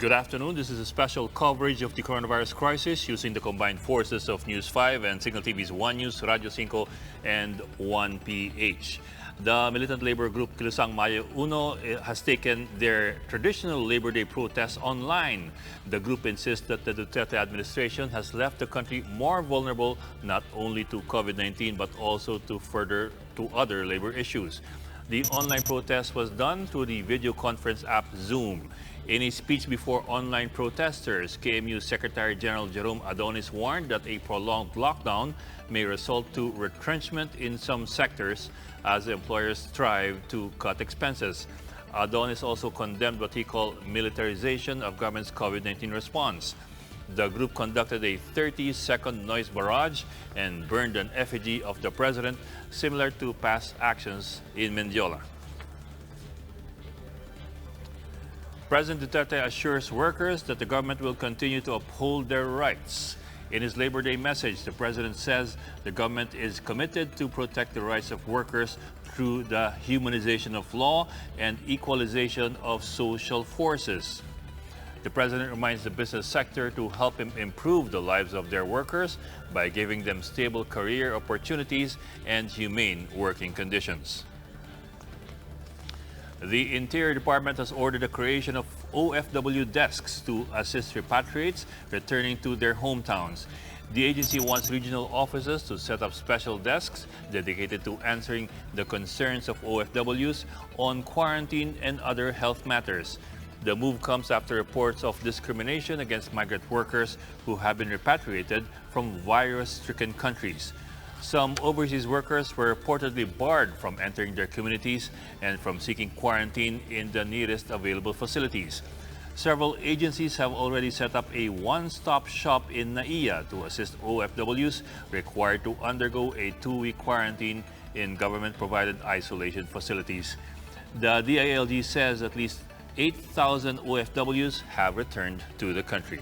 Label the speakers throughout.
Speaker 1: Good afternoon. This is a special coverage of the coronavirus crisis using the combined forces of News 5 and Signal TV's 1 News, Radio 5, and 1PH. The militant labor group Kilusang Mayo Uno has taken their traditional Labor Day protest online. The group insists that the Duterte administration has left the country more vulnerable not only to COVID-19 but also to other labor issues. The online protest was done through the video conference app Zoom. In a speech before online protesters, KMU Secretary General Jerome Adonis warned that a prolonged lockdown may result to retrenchment in some sectors as employers strive to cut expenses. Adonis also condemned what he called militarization of government's COVID-19 response. The group conducted a 30-second noise barrage and burned an effigy of the president, similar to past actions in Mendiola. President Duterte assures workers that the government will continue to uphold their rights. In his Labor Day message, the president says the government is committed to protect the rights of workers through the humanization of law and equalization of social forces. The president reminds the business sector to help him improve the lives of their workers by giving them stable career opportunities and humane working conditions. The Interior Department has ordered the creation of OFW Desks to assist repatriates returning to their hometowns. The agency wants regional offices to set up special desks dedicated to answering the concerns of OFWs on quarantine and other health matters. The move comes after reports of discrimination against migrant workers who have been repatriated from virus-stricken countries. Some overseas workers were reportedly barred from entering their communities and from seeking quarantine in the nearest available facilities. Several agencies have already set up a one-stop shop in NAIA to assist OFWs required to undergo a 2-week quarantine in government-provided isolation facilities. The DILG says at least 8,000 OFWs have returned to the country.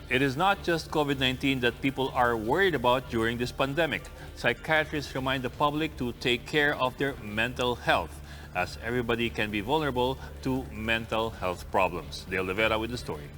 Speaker 1: It is not just COVID-19 that people are worried about during this pandemic. Psychiatrists remind the public to take care of their mental health, as everybody can be vulnerable to mental health problems. Dale Rivera with the story.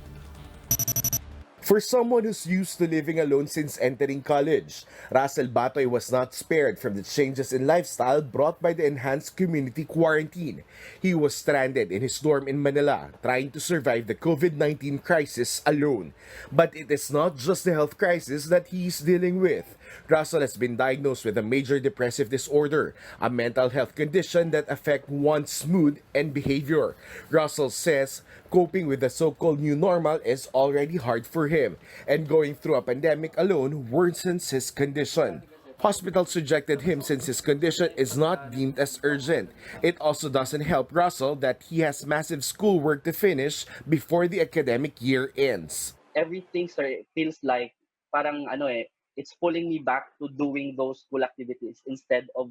Speaker 2: For someone who's used to living alone since entering college, Russell Batoy was not spared from the changes in lifestyle brought by the enhanced community quarantine. He was stranded in his dorm in Manila, trying to survive the COVID-19 crisis alone. But it is not just the health crisis that he is dealing with. Russell has been diagnosed with a major depressive disorder, a mental health condition that affects one's mood and behavior. Russell says coping with the so-called new normal is already hard for him, and going through a pandemic alone worsens his condition. Hospitals rejected him since his condition is not deemed as urgent. It also doesn't help Russell that he has massive schoolwork to finish before the academic year ends.
Speaker 3: Everything, sir, feels like parang it's pulling me back to doing those school activities instead of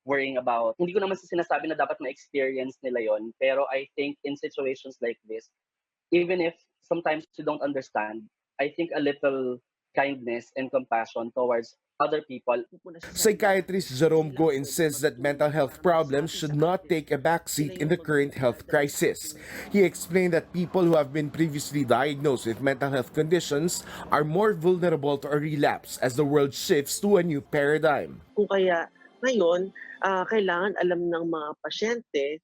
Speaker 3: worrying about, hindi ko naman sinasabi na dapat ma-experience nila yon, pero I think in situations like this, even if sometimes you don't understand, I think a little kindness and compassion towards other people.
Speaker 2: Psychiatrist Jerome Go insists that mental health problems should not take a backseat in the current health crisis. He explained that people who have been previously diagnosed with mental health conditions are more vulnerable to a relapse as the world shifts to a new paradigm.
Speaker 4: Kung kaya ngayon, kailangan alam ng mga pasyente,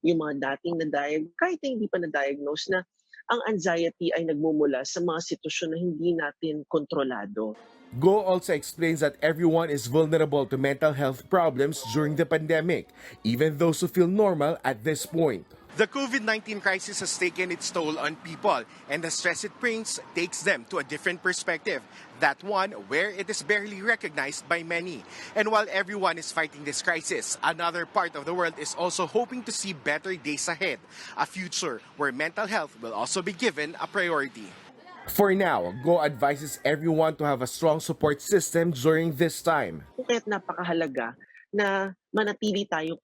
Speaker 4: yung mga dating kahit hindi pa na-diagnose, na ang anxiety ay nagmumula sa mga sitwasyon na hindi natin kontrolado.
Speaker 2: Go also explains that everyone is vulnerable to mental health problems during the pandemic, even those who feel normal at this point.
Speaker 5: The COVID-19 crisis has taken its toll on people, and the stress it brings takes them to a different perspective, that one where it is barely recognized by many. And while everyone is fighting this crisis, another part of the world is also hoping to see better days ahead, a future where mental health will also be given a priority.
Speaker 2: For now, Go advises everyone to have a strong support system during this time.
Speaker 4: Kaya't napakahalaga na manatili tayong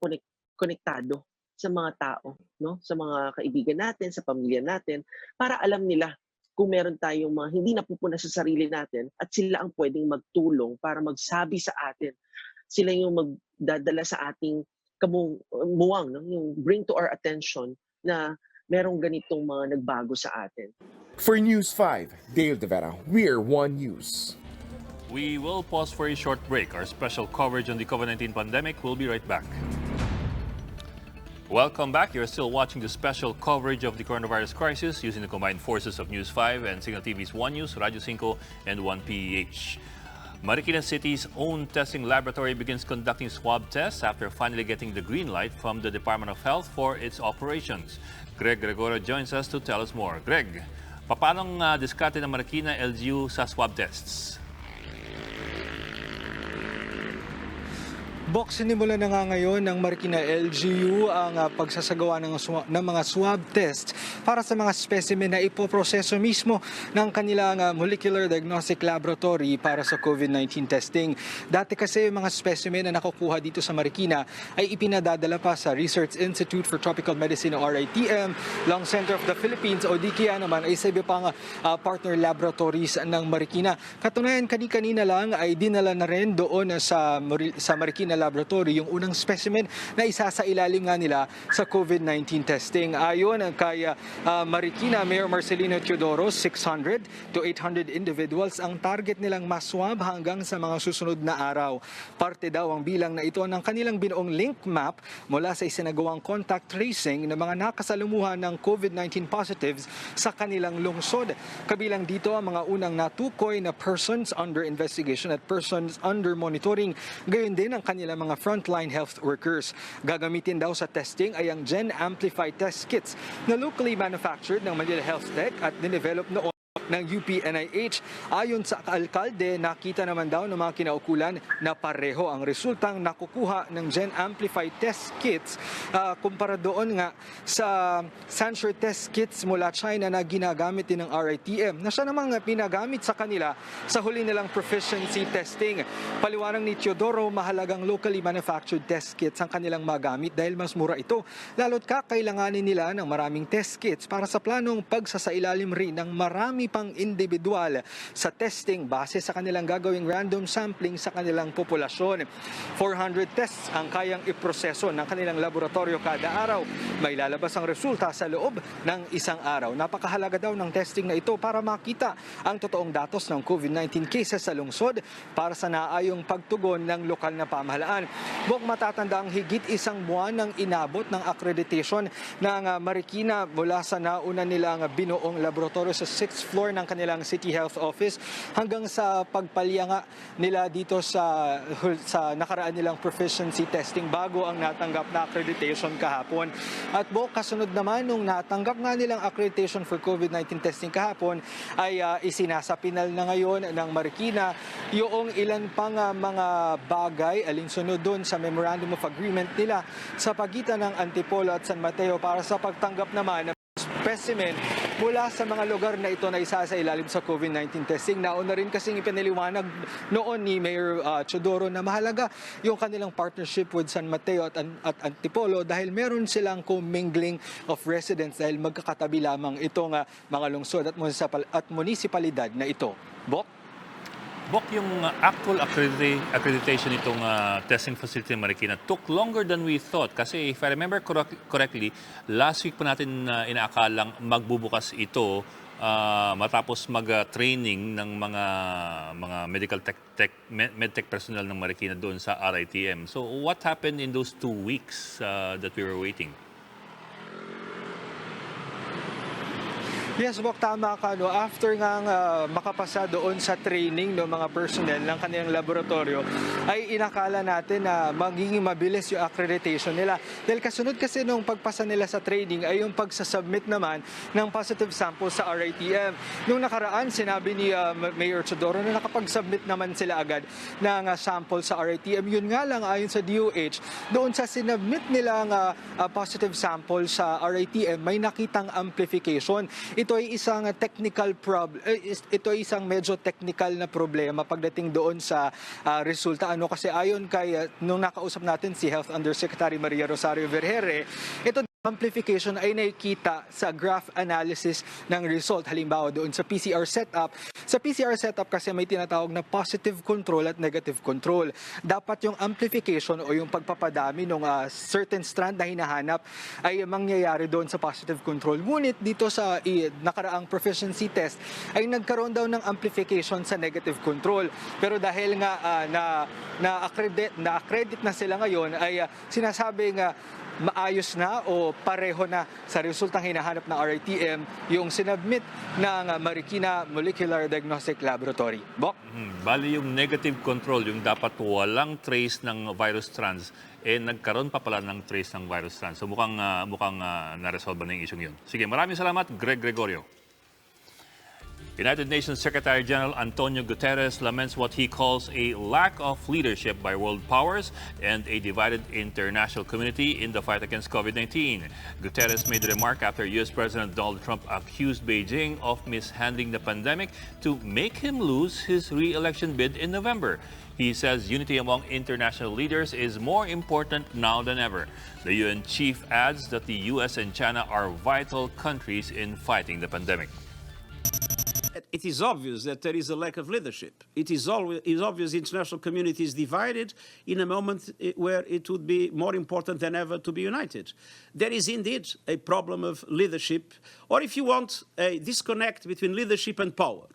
Speaker 4: konektado sa mga tao, no? Sa mga kaibigan natin, sa pamilya natin, para alam nila kung meron tayong mga hindi napupuna sa sarili natin at sila ang pwedeng magtulong para magsabi sa atin. Sila yung magdadala sa ating kamuwang, no? Yung bring to our attention na merong ganitong mga nagbago sa atin.
Speaker 2: For News 5, Dale De Vera, we're One News.
Speaker 1: We will pause for a short break. Our special coverage on the COVID-19 pandemic will be right back. Welcome back. You're still watching the special coverage of the coronavirus crisis using the combined forces of News 5 and Signal TV's One News, Radyo 5, and 1PH. Marikina City's own testing laboratory begins conducting swab tests after finally getting the green light from the Department of Health for its operations. Greg Gregorio joins us to tell us more. Greg, paano diskarte ng Marikina LGU sa swab tests?
Speaker 6: Sinimula na nga ngayon ng Marikina LGU ang pagsasagawa ng mga swab tests para sa mga specimen na ipoproseso mismo ng kanilang molecular diagnostic laboratory para sa COVID-19 testing. Dati kasi yung mga specimen na nakukuha dito sa Marikina ay ipinadadala pa sa Research Institute for Tropical Medicine o RITM, Lung Center of the Philippines o di kaya naman ay sa iba pang partner laboratories ng Marikina. Katunayan, kanina lang ay dinala na rin doon sa Marikina Laboratory yung unang specimen na isa sa ilalim nga nila sa COVID-19 testing. Ayon kay Marikina Mayor Marcelino Teodoro, 600 to 800 individuals ang target nilang maswab hanggang sa mga susunod na araw. Parte daw ang bilang na ito ng kanilang binuong link map mula sa isinagawang contact tracing ng mga nakasalumuhan ng COVID-19 positives sa kanilang lungsod. Kabilang dito ang mga unang natukoy na persons under investigation at persons under monitoring. Gayon din ang kanilang mga frontline health workers. Gagamitin daw sa testing ay ang Gen Amplify test kits na locally manufactured ng Manila Health Tech at dinevelop noon ng UP-NIH. Ayon sa alkalde, nakita naman daw ng mga kinaukulan na pareho ang resultang nakukuha ng Gen Amplify test kits kumpara doon nga sa Sansure test kits mula China na ginagamit din ng RITM na siya namang pinagamit sa kanila sa huli nilang proficiency testing. Paliwanag ni Teodoro, mahalagang locally manufactured test kits ang kanilang magamit dahil mas mura ito. Lalo't kakailanganin nila ng maraming test kits para sa planong pagsasailalim rin ng marami pang individual sa testing base sa kanilang gagawing random sampling sa kanilang populasyon. 400 tests ang kayang iproseso ng kanilang laboratorio kada araw. May lalabas ang resulta sa loob ng isang araw. Napakahalaga daw ng testing na ito para makita ang totoong datos ng COVID-19 cases sa lungsod para sa naayong pagtugon ng lokal na pamahalaan. Matatanda ang higit isang buwan ng inabot ng accreditation ng Marikina mula sa nauna nilang binuong laboratorio sa 6th floor ng kanilang City Health Office hanggang sa pagpalya nga nila dito sa nakaraan nilang proficiency testing bago ang natanggap na accreditation kahapon. At kasunod naman nung natanggap nga nilang accreditation for COVID-19 testing kahapon ay isinasapinal na ngayon ng Marikina yung ilan pang mga bagay alinsunod doon sa Memorandum of Agreement nila sa pagitan ng Antipolo at San Mateo para sa pagtanggap naman ng specimen mula sa mga lugar na ito na isa sa ilalim sa COVID-19 testing. Nauna rin kasing ipinaliwanag noon ni Mayor Teodoro na mahalaga yung kanilang partnership with San Mateo at Antipolo dahil meron silang commingling of residents dahil magkakatabi lamang itong mga lungsod at munisipalidad na ito.
Speaker 1: Yung actual accreditation itong testing facility in Marikina took longer than we thought. Kasi if I remember correctly, last week pa natin inaakalang magbubukas ito matapos mag-training ng mga medical medtech personnel ng Marikina doon sa RITM. So what happened in those 2 weeks that we were waiting?
Speaker 6: Yes, tama ka. No? After nga makapasa doon sa training ng mga personnel ng kanilang laboratorio, ay inakala natin na magiging mabilis yung accreditation nila. Dahil kasunod kasi nung pagpasa nila sa training ay yung pagsasubmit naman ng positive sample sa RITM. Nung nakaraan, sinabi ni Mayor Teodoro na nakapag-submit naman sila agad ng sample sa RITM. Yun nga lang ayon sa DOH, doon sa sinubmit nilang positive sample sa RITM, may nakitang amplification. Ito ay isang ito ay isang medyo technical na problema pagdating doon sa resulta. Kasi ayon kay nung nakausap natin si Health Undersecretary Maria Rosario Vergere, ito amplification ay nakikita sa graph analysis ng result. Halimbawa doon sa PCR setup. Sa PCR setup kasi may tinatawag na positive control at negative control. Dapat yung amplification o yung pagpapadami ng certain strand na hinahanap ay mangyayari doon sa positive control. Ngunit dito sa nakaraang proficiency test ay nagkaroon daw ng amplification sa negative control. Pero dahil nga na-accredit na sila ngayon ay sinasabing maayos na o pareho na sa resultang hinahanap ng RITM yung sinubmit ng Marikina Molecular Diagnostic Laboratory. Bok?
Speaker 1: Bali yung negative control, yung dapat walang trace ng virus strands, nagkaroon pa pala ng trace ng virus strands. So mukhang na-resolve na yung issue yun. Sige, maraming salamat, Greg Gregorio. United Nations Secretary General Antonio Guterres laments what he calls a lack of leadership by world powers and a divided international community in the fight against COVID-19. Guterres made the remark after U.S. President Donald Trump accused Beijing of mishandling the pandemic to make him lose his re-election bid in November. He says unity among international leaders is more important now than ever. The UN chief adds that the U.S. and China are vital countries in fighting the pandemic.
Speaker 7: It is obvious that there is a lack of leadership. It is obvious the international community is divided in a moment where it would be more important than ever to be united. There is indeed a problem of leadership, or if you want, a disconnect between leadership and power.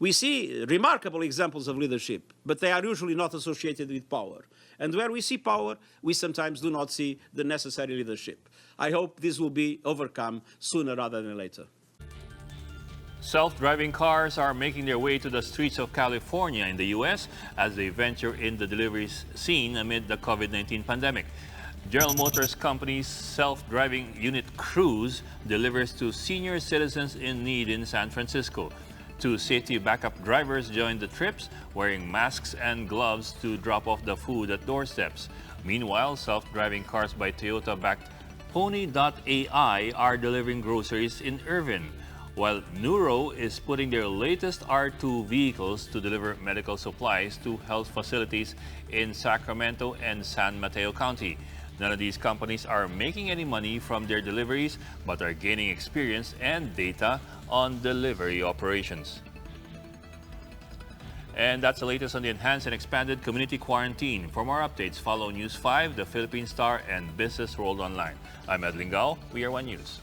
Speaker 7: We see remarkable examples of leadership, but they are usually not associated with power. And where we see power, we sometimes do not see the necessary leadership. I hope this will be overcome sooner rather than later.
Speaker 1: Self-driving cars are making their way to the streets of California in the U.S. as they venture in the delivery scene amid the COVID-19 pandemic. General Motors Company's self-driving unit Cruise delivers to senior citizens in need in San Francisco. 2 safety backup drivers joined the trips, wearing masks and gloves to drop off the food at doorsteps. Meanwhile, self-driving cars by Toyota-backed Pony.ai are delivering groceries in Irvine, while Nuro is putting their latest R2 vehicles to deliver medical supplies to health facilities in Sacramento and San Mateo County. None of these companies are making any money from their deliveries, but are gaining experience and data on delivery operations. And that's the latest on the enhanced and expanded community quarantine. For more updates, follow News 5, the Philippine Star, and Business World Online. I'm Ed Lingao. We are One News.